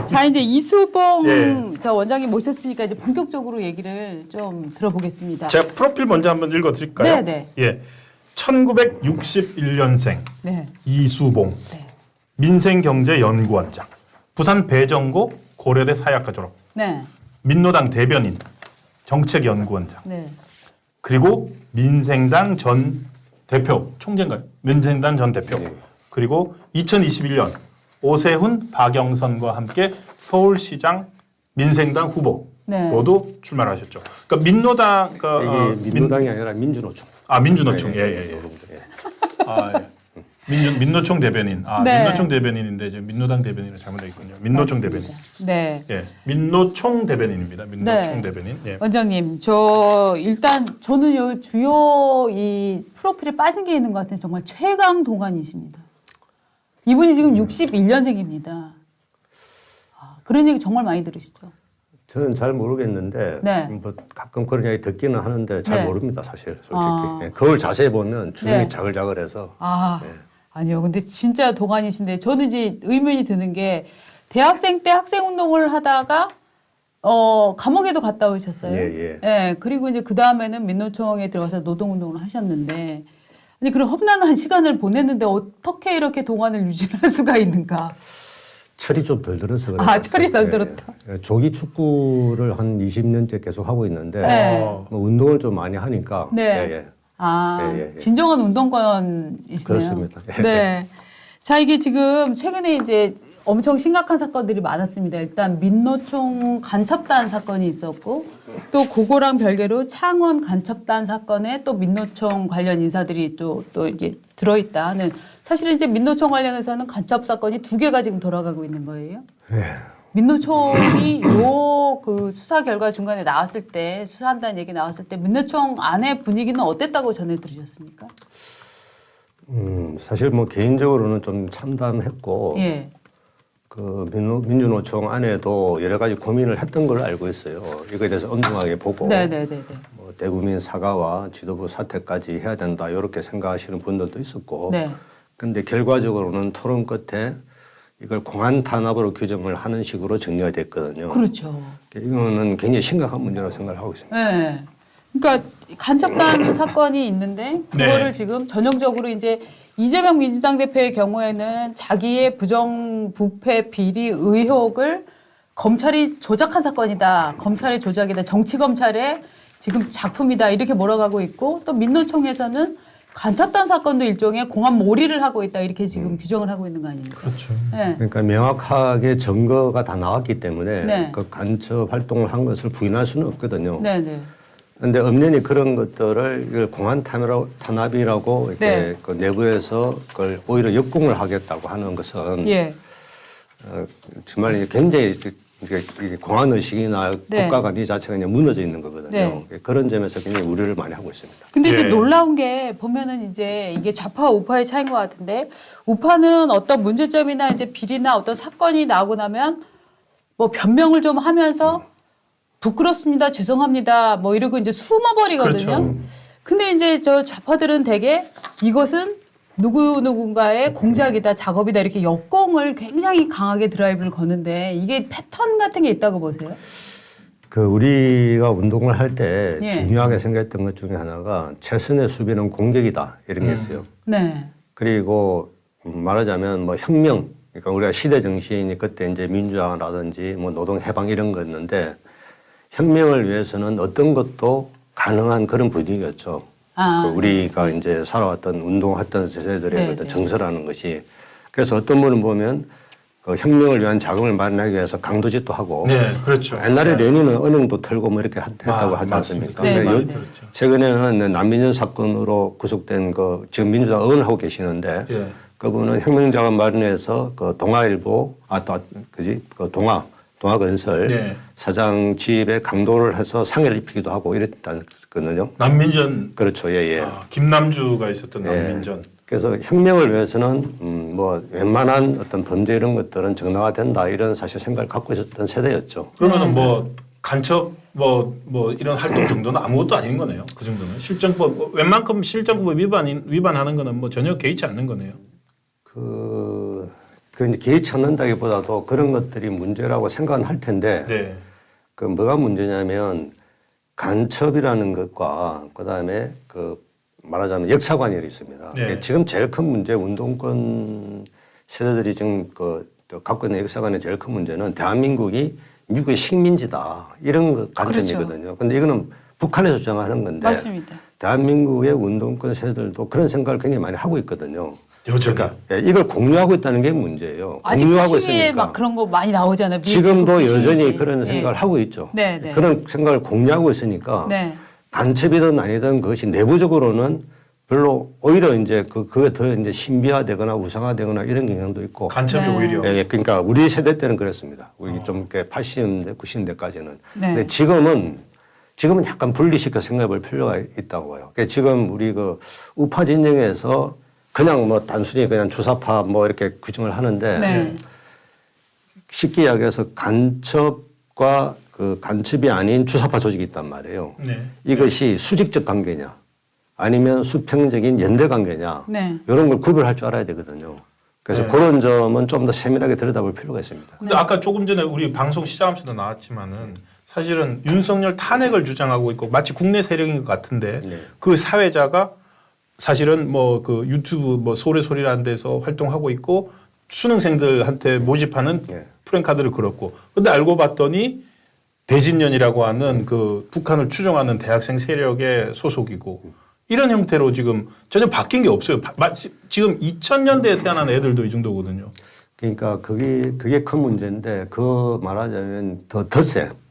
자, 이제 이수봉 예. 저 원장님 모셨으니까 이제 본격적으로 얘기를 좀 들어보겠습니다. 제가 프로필 먼저 한번 읽어드릴까요? 네네. 예, 1961년생 네. 이수봉, 네. 민생경제연구원장, 부산 배정고 고려대 사회학과 졸업, 네. 민노당 대변인, 정책연구원장, 네. 그리고 민생당 전 대표, 총재인가요? 민생당 전 대표. 그리고 2021년 오세훈, 박영선과 함께 서울시장 민생당 네. 후보로도 출마를 하셨죠. 그러니까 민노당, 이게 민노당이 아니라 민주노총. 민주노총, 예. 아, 예. 민노총 대변인. 네. 민노총 대변인인데 이제 민노당 대변인을 잘못되어 있군요. 민노총 맞습니다. 대변인. 네. 예, 민노총 대변인입니다. 민노총 네. 대변인. 예. 원장님, 저 일단 저는 요 주요 이 프로필에 빠진 게 있는 것 같아요. 정말 최강 동안이십니다. 이분이 지금 61년생입니다. 그런 얘기 정말 많이 들으시죠? 저는 잘 모르겠는데 네. 뭐 가끔 그런 이야기 듣기는 하는데 잘 네. 모릅니다 사실 솔직히. 아. 예, 거울 자세히 보면 주름이 네. 자글자글해서. 네. 아니요. 근데 진짜 동안이신데 저는 이제 의문이 드는 게 대학생 때 학생운동을 하다가 감옥에도 갔다 오셨어요. 예. 예, 그리고 이제 그 다음에는 민노총에 들어가서 노동운동을 하셨는데 아니 그런 험난한 시간을 보냈는데 어떻게 이렇게 동안을 유지할 수가 있는가? 철이 좀 덜 들어서 그래요. 철이 덜 들었다. 조기 축구를 한 20년째 계속 하고 있는데 네. 뭐 운동을 좀 많이 하니까. 네. 예. 예. 진정한 운동권이시네요. 그렇습니다. 네. 자, 이게 지금 최근에 이제 엄청 심각한 사건들이 많았습니다. 일단 민노총 간첩단 사건이 있었고 또 그거랑 별개로 창원 간첩단 사건에 또 민노총 관련 인사들이 또 이제 들어있다 하는 사실은 이제 민노총 관련해서는 간첩 사건이 2개가 지금 돌아가고 있는 거예요. 예. 민노총이 그 수사 결과 중간에 나왔을 때 수사한다는 얘기 나왔을 때 민노총 안의 분위기는 어땠다고 전해 들으셨습니까? 사실 뭐 개인적으로는 좀 참담했고 예. 그 민주노총 안에도 여러 가지 고민을 했던 걸로 알고 있어요. 이거에 대해서 엄중하게 보고 네네네. 뭐 대국민 사과와 지도부 사퇴까지 해야 된다 이렇게 생각하시는 분들도 있었고 네. 근데 결과적으로는 토론 끝에 이걸 공안 탄압으로 규정을 하는 식으로 정리가 됐거든요. 그렇죠. 이거는 굉장히 심각한 문제라고 생각을 하고 있습니다. 네. 그러니까 간첩단 사건이 있는데 그거를 네. 지금 전형적으로 이제 이재명 민주당 대표의 경우에는 자기의 부정부패 비리 의혹을 검찰이 조작한 사건이다. 검찰의 조작이다. 정치검찰의 지금 작품이다. 이렇게 몰아가고 있고 또 민노총에서는 간첩단 사건도 일종의 공안 몰이를 하고 있다. 이렇게 지금 규정을 하고 있는 거 아닙니까? 그렇죠. 네. 그러니까 명확하게 증거가 다 나왔기 때문에 네. 그 간첩 활동을 한 것을 부인할 수는 없거든요. 네네. 그런데 엄연히 그런 것들을 이걸 공안 탄압이라고 이렇게 네. 그 내부에서 그걸 오히려 역공을 하겠다고 하는 것은 예. 정말 굉장히 이게 공안 의식이나 네. 국가 관리 자체가 그냥 무너져 있는 거거든요. 네. 그런 점에서 굉장히 우려를 많이 하고 있습니다. 근데 이제 예. 놀라운 게 보면은 이제 이게 좌파 우파의 차이인 것 같은데 우파는 어떤 문제점이나 이제 비리나 어떤 사건이 나오고 나면 뭐 변명을 좀 하면서 부끄럽습니다, 죄송합니다, 뭐 이러고 이제 숨어버리거든요. 그렇죠. 근데 이제 저 좌파들은 되게 이것은 누군가의 공작이다, 작업이다 이렇게 역공을 굉장히 강하게 드라이브를 거는데 이게 패턴 같은 게 있다고 보세요? 그 우리가 운동을 할 때 예. 중요하게 생각했던 것 중에 하나가 최선의 수비는 공격이다 이런 게 있어요. 네. 그리고 말하자면 뭐 혁명, 그러니까 우리가 시대 정신이 그때 이제 민주화라든지 뭐 노동 해방 이런 거였는데 혁명을 위해서는 어떤 것도 가능한 그런 분위기였죠. 그 우리가 이제 살아왔던 운동했던 세대들의 네, 어떤 네. 정서라는 것이 그래서 어떤 분은 보면 그 혁명을 위한 자금을 마련하기 위해서 강도짓도 하고 네, 그렇죠. 옛날에 레닌은 은행도 털고 뭐 이렇게 했다고 하지 맞습니다. 않습니까? 네, 근데 맞습니다. 그렇죠. 최근에는 난민전 사건으로 구속된 그 지금 민주당 의원을 하고 계시는데 예. 그분은 혁명자금 마련해서 그 동아일보 그 동아건설 네. 사장 집에 강도를 해서 상해를 입히기도 하고 이랬다거든요. 난민전. 그렇죠, 예. 김남주가 있었던 예. 난민전. 그래서 혁명을 위해서는 뭐 웬만한 어떤 범죄 이런 것들은 정당화된다 이런 사실 생각을 갖고 있었던 세대였죠. 그러면은 뭐 간첩 뭐 이런 활동 정도는 아무것도 아닌 거네요. 그 정도는 실정법 웬만큼 실정법 위반하는 거는 뭐 전혀 개의치 않는 거네요. 그 이제 개의 찾는다기보다도 그런 것들이 문제라고 생각은 할 텐데 네. 그 뭐가 문제냐면 간첩이라는 것과 그다음에 그 말하자면 역사관이 있습니다. 네. 지금 제일 큰 문제 운동권 세대들이 지금 갖고 있는 역사관의 제일 큰 문제는 대한민국이 미국의 식민지다 이런 관점이거든요. 그런데 이거는 북한에서 주장하는 건데 맞습니다. 대한민국의 운동권 세대들도 그런 생각을 굉장히 많이 하고 있거든요. 여전히. 그러니까 이걸 공유하고 있다는 게 문제예요. 아직도 공유하고 시위에 있으니까. 막 그런 거 많이 나오잖아요. 지금도 미국 여전히 시위지. 그런 생각을 예. 하고 있죠. 네, 네. 그런 생각을 공유하고 있으니까 네. 간첩이든 아니든 그것이 내부적으로는 별로 오히려 이제 그게 더 이제 신비화되거나 우상화되거나 이런 경향도 있고. 간첩이 네. 오히려. 예, 그러니까 우리 세대 때는 그랬습니다. 우리 좀 이렇게 80년대, 90년대까지는. 네. 근데 지금은 약간 분리시켜 생각해 볼 필요가 있다고 봐요. 그러니까 지금 우리 그 우파 진영에서 그냥 뭐 단순히 그냥 주사파 뭐 이렇게 규정을 하는데 네. 쉽게 이야기해서 간첩과 그 간첩이 아닌 주사파 조직이 있단 말이에요. 네. 이것이 수직적 관계냐 아니면 수평적인 연대 관계냐 네. 이런 걸 구별할 줄 알아야 되거든요. 그래서 네. 그런 점은 좀 더 세밀하게 들여다볼 필요가 있습니다. 근데 아까 조금 전에 우리 방송 시작하면서도 나왔지만은 사실은 윤석열 탄핵을 주장하고 있고 마치 국내 세력인 것 같은데 네. 그 사회자가 사실은 뭐 그 유튜브 뭐 소래소리라는 데서 활동하고 있고 수능생들한테 모집하는 네. 프랜카드를 걸었고 근데 알고 봤더니 대진련이라고 하는 그 북한을 추종하는 대학생 세력의 소속이고 이런 형태로 지금 전혀 바뀐 게 없어요. 지금 2000년대에 태어난 애들도 이 정도거든요. 그러니까 그게 큰 문제인데 그 말하자면 더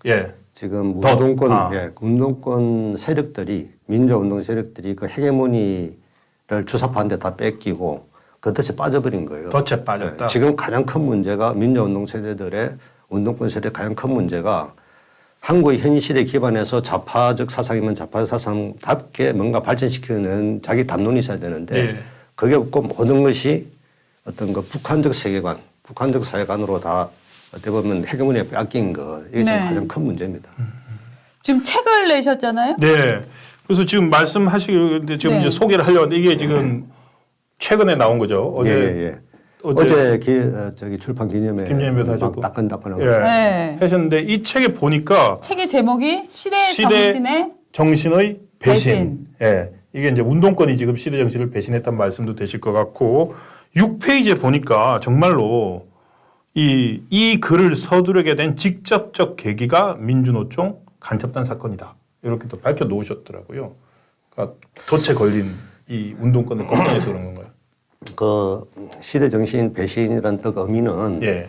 예. 지금 더. 운동권 아. 운동권 세력들이 민주운동 세력들이 그 헤게모니를 주사파한테 다 뺏기고 그 덫에 빠져버린 거예요. 덫에 빠졌다. 지금 가장 큰 문제가 민주운동 세대들의 운동권 세대 가장 큰 문제가 한국의 현실에 기반해서 좌파적 사상이면 좌파적 사상답게 뭔가 발전시키는 자기 담론이 있어야 되는데 예. 그게 없고 모든 것이 어떤 그 북한적 세계관, 북한적 사회관으로 다 어떻게 보면 헤게모니에 뺏긴 거 이게 지금 네. 가장 큰 문제입니다. 지금 책을 내셨잖아요. 네. 그래서 지금 말씀하시는데 지금 네. 이제 소개를 하려고 하는데 이게 지금 최근에 나온 거죠. 어제 어제 저기 출판 기념회 기념회도 하셨고. 따끈따끈하고 예. 네. 하셨는데 이 책에 보니까 책의 제목이 시대 시대 정신의 정신의 배신. 배신. 예. 이게 이제 운동권이 지금 시대 정신을 배신했다는 말씀도 되실 것 같고 6페이지에 보니까 정말로 이 글을 서두르게 된 직접적 계기가 민주노총 간첩단 사건이다. 이렇게 또 밝혀 놓으셨더라고요. 그러니까 덫에 걸린 이 운동권을 걱정해서 그런 건가요? 그 시대 정신 배신이라는 뜻 의미는 예.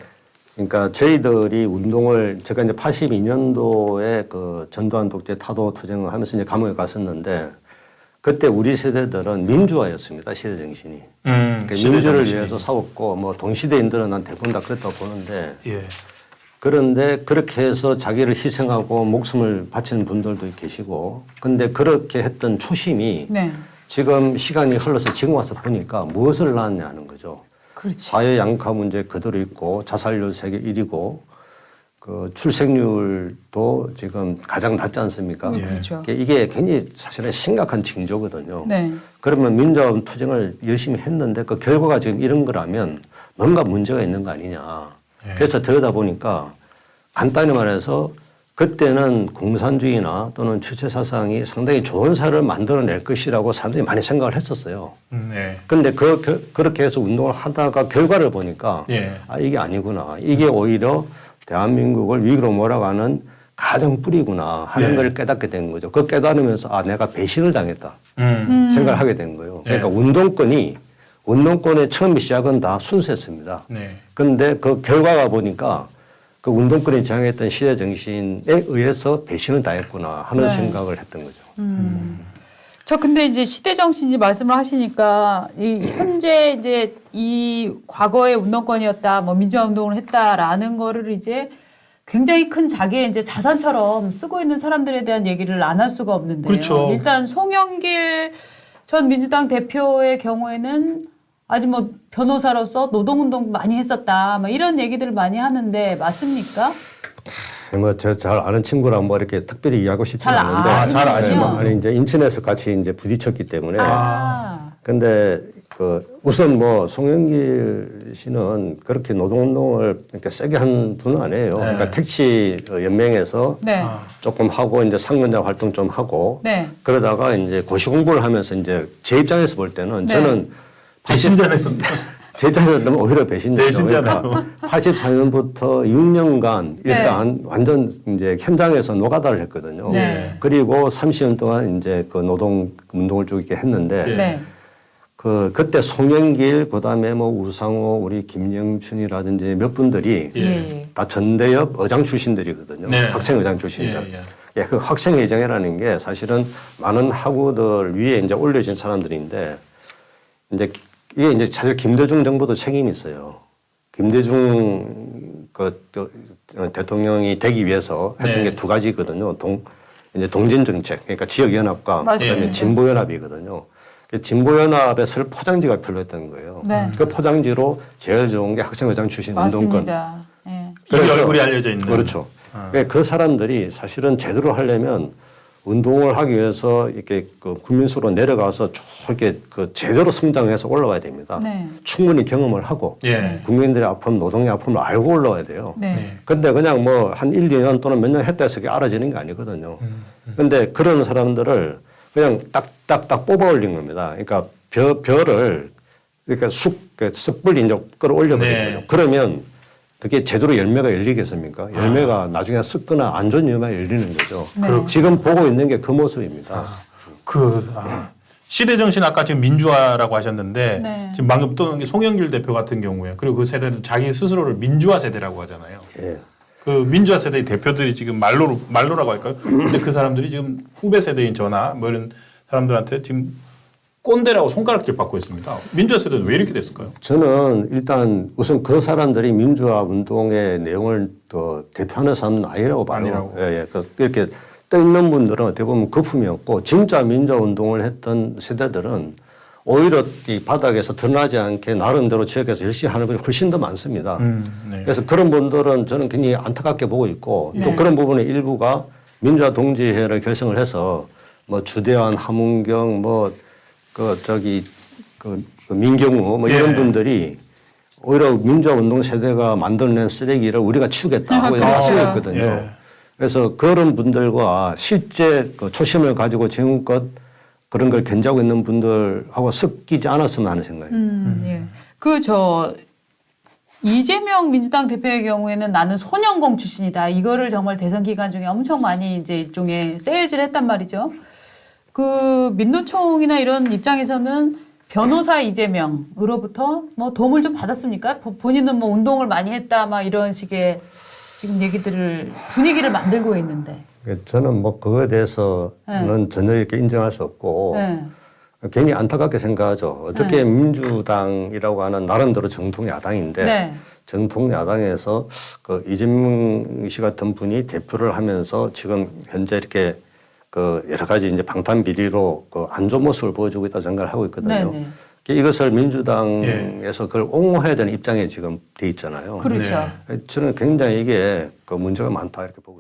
그러니까 저희들이 운동을 제가 이제 82년도에 그 전두환 독재 타도 투쟁을 하면서 이제 감옥에 갔었는데 그때 우리 세대들은 민주화였습니다. 시대 정신이. 그러니까 민주를 위해서 싸웠고 뭐 동시대인들은 난 대부분 다 그랬다고 보는데 예. 그런데 그렇게 해서 자기를 희생하고 목숨을 바치는 분들도 계시고 근데 그렇게 했던 초심이 네. 지금 시간이 흘러서 지금 와서 보니까 무엇을 낳았냐는 거죠. 그렇지. 사회 양극화 문제 그대로 있고 자살률 세계 1위고 그 출생률도 지금 가장 낮지 않습니까? 그렇죠. 이게 굉장히 사실은 심각한 징조거든요. 네. 그러면 민주화 투쟁을 열심히 했는데 그 결과가 지금 이런 거라면 뭔가 문제가 있는 거 아니냐. 그래서 들여다보니까 간단히 말해서 그때는 공산주의나 또는 주체 사상이 상당히 좋은 사회를 만들어낼 것이라고 사람들이 많이 생각을 했었어요. 네. 그런데 그렇게 해서 운동을 하다가 결과를 보니까 예. 아, 이게 아니구나. 이게 오히려 대한민국을 위기로 몰아가는 가장 뿌리구나 하는 예. 걸 깨닫게 된 거죠. 그 깨달으면서 아, 내가 배신을 당했다 생각을 하게 된 거예요. 그러니까 운동권의 처음 시작은 다 순수했습니다. 네. 그런데 그 결과가 보니까 그 운동권이 지향했던 시대 정신에 의해서 배신을 당했구나 하는 네. 생각을 했던 거죠. 저 근데 이제 시대 정신이 말씀을 하시니까 이 현재 이제 이 과거의 운동권이었다, 뭐 민주화 운동을 했다라는 거를 이제 굉장히 큰 자기의 이제 자산처럼 쓰고 있는 사람들에 대한 얘기를 안 할 수가 없는데요. 그렇죠. 일단 송영길 전 민주당 대표의 경우에는 아직 뭐 변호사로서 노동운동 많이 했었다, 뭐 이런 얘기들을 많이 하는데 맞습니까? 뭐 저 잘 아는 친구랑 뭐 이렇게 특별히 이야기하고 싶지 잘 않은데 잘 아시는군요. 아시는 아니 이제 인천에서 같이 이제 부딪혔기 때문에 아, 근데 우선 뭐 송영길 씨는 그렇게 노동운동을 이렇게 세게 한 분은 아니에요. 그러니까 택시 연맹에서 네. 조금 하고 이제 상근자 활동 좀 하고 네. 그러다가 이제 고시 공부를 하면서 이제 제 입장에서 볼 때는 네. 저는 배신자네요. 제 입장에서는 오히려 배신자죠. 배신자네요. 그러니까 84년부터 6년간 일단 완전 이제 현장에서 노가다를 했거든요. 네. 그리고 30년 동안 이제 그 노동 운동을 쭉 이렇게 했는데 네. 그때 송영길 그다음에 뭐 우상호 우리 김영춘이라든지 몇 분들이 예. 다 전대협 의장 출신들이거든요. 네. 학생 의장 출신들. 예, 예. 예, 그 학생 의장이라는 게 사실은 많은 학우들 위에 이제 올려진 사람들인데 이제 이게 이제 사실 김대중 정부도 책임이 있어요. 김대중 대통령이 되기 위해서 했던 네. 게 두 가지거든요. 이제 동진 정책, 그러니까 지역 연합과 맞습니다. 그다음에 진보 연합이거든요. 진보 연합에 쓸 포장지가 필요했던 거예요. 네. 그 포장지로 제일 좋은 게 학생회장 출신 운동권. 맞습니다. 예. 이 얼굴이 알려져 있는. 그렇죠. 그 사람들이 사실은 제대로 하려면 운동을 하기 위해서 이렇게 그 국민수로 내려가서 쭉 이렇게 그 제대로 성장해서 올라와야 됩니다. 네. 충분히 경험을 하고 예. 국민들의 아픔, 노동의 아픔을 알고 올라와야 돼요. 네. 근데 그냥 뭐 한 1, 2년 또는 몇 년 했다 해서 그게 알아지는 게 아니거든요. 근데 그런 사람들을 그냥 딱딱딱 뽑아 올린 겁니다. 그러니까 별을 그러니까 숯불 이제 끌어올려 버린 네. 거죠. 그러면 그게 제대로 열매가 열리겠습니까? 열매가 나중에 썩거나 안 좋은 열매가 열리는 거죠. 네. 지금 보고 있는 게 그 모습입니다. 시대 정신 아까 지금 민주화라고 하셨는데 네. 지금 방금 또 송영길 대표 같은 경우에 그리고 그 세대는 자기 스스로를 민주화 세대라고 하잖아요. 예. 그 민주화 세대의 대표들이 지금 말로라고 할까요? 근데 그 사람들이 지금 후배 세대인 저나 뭐 이런 사람들한테 지금 꼰대라고 손가락질 받고 있습니다. 민주화 세대는 왜 이렇게 됐을까요? 저는 일단 우선 그 사람들이 민주화 운동의 내용을 더 대표하는 사람은 아니라고 봐요. 아니라고. 예, 예. 이렇게 떠 있는 분들은 어떻게 보면 거품이었고 진짜 민주화 운동을 했던 세대들은 오히려 이 바닥에서 드러나지 않게 나름대로 지역에서 열심히 하는 분이 훨씬 더 많습니다. 네. 그래서 그런 분들은 저는 굉장히 안타깝게 보고 있고 또 네. 그런 부분의 일부가 민주화 동지회를 결성을 해서 뭐 주대환, 함은경, 민경우 뭐 이런 예. 분들이 오히려 민주화 운동 세대가 만들어낸 쓰레기를 우리가 치우겠다고 이렇게 그렇죠. 치고 있거든요. 예. 그래서 그런 분들과 실제 그 초심을 가지고 지금껏 그런 걸 견제하고 있는 분들하고 섞이지 않았으면 하는 생각입니다. 예. 이재명 민주당 대표의 경우에는 나는 소년공 출신이다. 이거를 정말 대선 기간 중에 엄청 많이 이제 일종의 세일즈를 했단 말이죠. 그 민노총이나 이런 입장에서는 변호사 이재명으로부터 뭐 도움을 좀 받았습니까? 본인은 뭐 운동을 많이 했다, 막 이런 식의 지금 분위기를 만들고 있는데. 저는 뭐 그거에 대해서는 전혀 이렇게 인정할 수 없고 네. 괜히 안타깝게 생각하죠. 어떻게 민주당이라고 하는 나름대로 정통 야당인데 네. 정통 야당에서 그 이재명 씨 같은 분이 대표를 하면서 지금 현재 이렇게 그 여러 가지 이제 방탄 비리로 그 안 좋은 모습을 보여주고 있다 생각을 하고 있거든요. 네네. 이것을 민주당에서 그걸 옹호해야 되는 입장에 지금 돼 있잖아요. 그렇죠. 저는 굉장히 이게 그 문제가 많다 이렇게 보고.